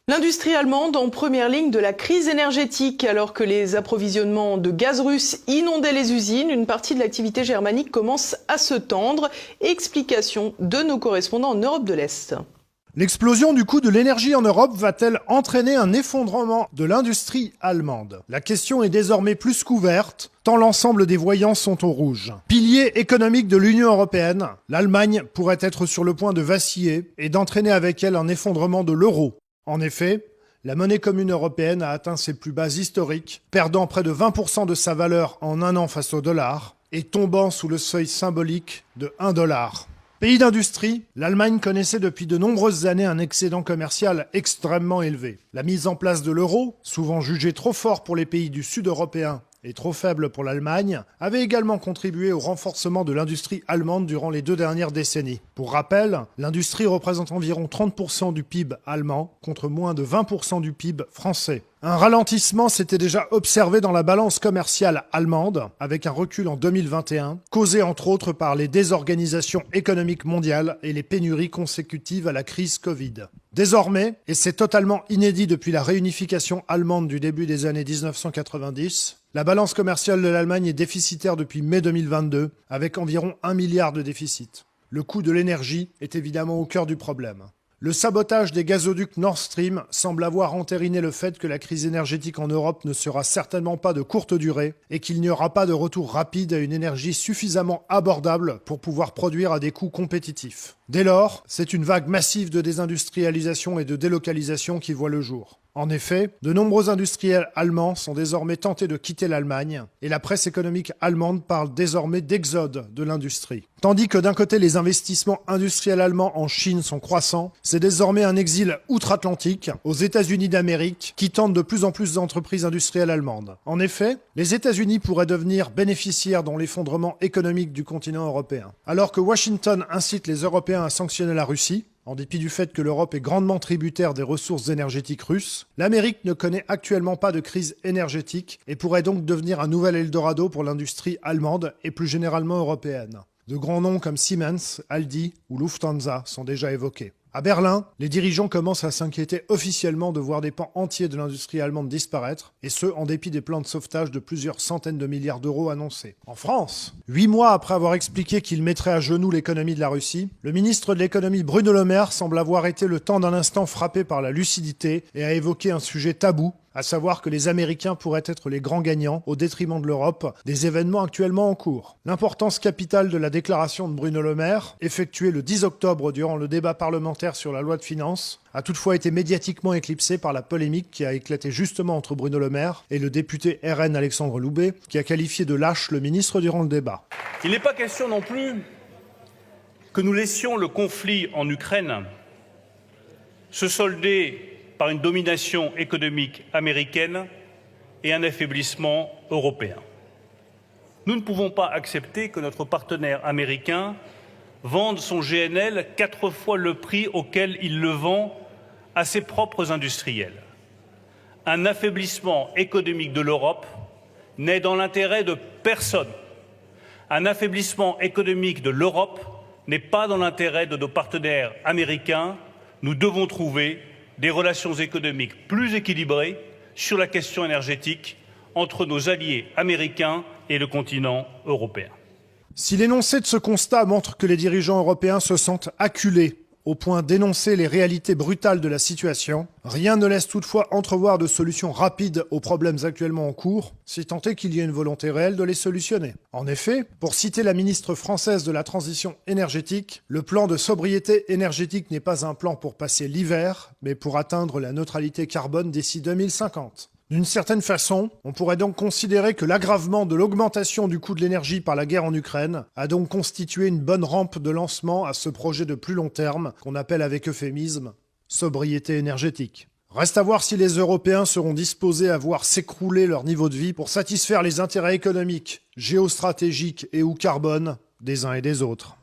L'industrie allemande en première ligne de la crise énergétique. Alors que les approvisionnements de gaz russe inondaient les usines, une partie de l'activité germanique commence à se tendre. Explication de nos correspondants en Europe de l'Est. L'explosion du coût de l'énergie en Europe va-t-elle entraîner un effondrement de l'industrie allemande? La question est désormais plus qu'ouverte, tant l'ensemble des voyants sont au rouge. Pilier économique de l'Union européenne, l'Allemagne pourrait être sur le point de vaciller et d'entraîner avec elle un effondrement de l'euro. En effet, la monnaie commune européenne a atteint ses plus bas historiques, perdant près de 20% de sa valeur en un an face au dollar et tombant sous le seuil symbolique de 1 $. Pays d'industrie, l'Allemagne connaissait depuis de nombreuses années un excédent commercial extrêmement élevé. La mise en place de l'euro, souvent jugé trop fort pour les pays du sud européen et trop faible pour l'Allemagne, avait également contribué au renforcement de l'industrie allemande durant les 2 dernières décennies. Pour rappel, l'industrie représente environ 30% du PIB allemand, contre moins de 20% du PIB français. Un ralentissement s'était déjà observé dans la balance commerciale allemande, avec un recul en 2021, causé entre autres par les désorganisations économiques mondiales et les pénuries consécutives à la crise Covid. Désormais, et c'est totalement inédit depuis la réunification allemande du début des années 1990, la balance commerciale de l'Allemagne est déficitaire depuis mai 2022, avec environ 1 milliard de déficit. Le coût de l'énergie est évidemment au cœur du problème. Le sabotage des gazoducs Nord Stream semble avoir entériné le fait que la crise énergétique en Europe ne sera certainement pas de courte durée et qu'il n'y aura pas de retour rapide à une énergie suffisamment abordable pour pouvoir produire à des coûts compétitifs. Dès lors, c'est une vague massive de désindustrialisation et de délocalisation qui voit le jour. En effet, de nombreux industriels allemands sont désormais tentés de quitter l'Allemagne et la presse économique allemande parle désormais d'exode de l'industrie. Tandis que d'un côté les investissements industriels allemands en Chine sont croissants, c'est désormais un exil outre-Atlantique, aux États-Unis d'Amérique, qui tente de plus en plus d'entreprises industrielles allemandes. En effet, les États-Unis pourraient devenir bénéficiaires dans l'effondrement économique du continent européen. Alors que Washington incite les Européens à sanctionner la Russie, en dépit du fait que l'Europe est grandement tributaire des ressources énergétiques russes, l'Amérique ne connaît actuellement pas de crise énergétique et pourrait donc devenir un nouvel Eldorado pour l'industrie allemande et plus généralement européenne. De grands noms comme Siemens, Aldi ou Lufthansa sont déjà évoqués. À Berlin, les dirigeants commencent à s'inquiéter officiellement de voir des pans entiers de l'industrie allemande disparaître, et ce, en dépit des plans de sauvetage de plusieurs centaines de milliards d'euros annoncés. En France, 8 mois après avoir expliqué qu'il mettrait à genoux l'économie de la Russie, le ministre de l'économie Bruno Le Maire semble avoir été le temps d'un instant frappé par la lucidité et a évoqué un sujet tabou, à savoir que les Américains pourraient être les grands gagnants au détriment de l'Europe des événements actuellement en cours. L'importance capitale de la déclaration de Bruno Le Maire, effectuée le 10 octobre durant le débat parlementaire sur la loi de finances, a toutefois été médiatiquement éclipsée par la polémique qui a éclaté justement entre Bruno Le Maire et le député RN Alexandre Loubet, qui a qualifié de lâche le ministre durant le débat. Il n'est pas question non plus que nous laissions le conflit en Ukraine se solder par une domination économique américaine et un affaiblissement européen. Nous ne pouvons pas accepter que notre partenaire américain vende son GNL 4 fois le prix auquel il le vend à ses propres industriels. Un affaiblissement économique de l'Europe n'est dans l'intérêt de personne. Un affaiblissement économique de l'Europe n'est pas dans l'intérêt de nos partenaires américains. Nous devons trouver des relations économiques plus équilibrées sur la question énergétique entre nos alliés américains et le continent européen. Si l'énoncé de ce constat montre que les dirigeants européens se sentent acculés au point d'énoncer les réalités brutales de la situation, rien ne laisse toutefois entrevoir de solutions rapides aux problèmes actuellement en cours, si tant est qu'il y ait une volonté réelle de les solutionner. En effet, pour citer la ministre française de la Transition énergétique, le plan de sobriété énergétique n'est pas un plan pour passer l'hiver, mais pour atteindre la neutralité carbone d'ici 2050. D'une certaine façon, on pourrait donc considérer que l'aggravement de l'augmentation du coût de l'énergie par la guerre en Ukraine a donc constitué une bonne rampe de lancement à ce projet de plus long terme qu'on appelle avec euphémisme « sobriété énergétique ». Reste à voir si les Européens seront disposés à voir s'écrouler leur niveau de vie pour satisfaire les intérêts économiques, géostratégiques et ou carbone des uns et des autres.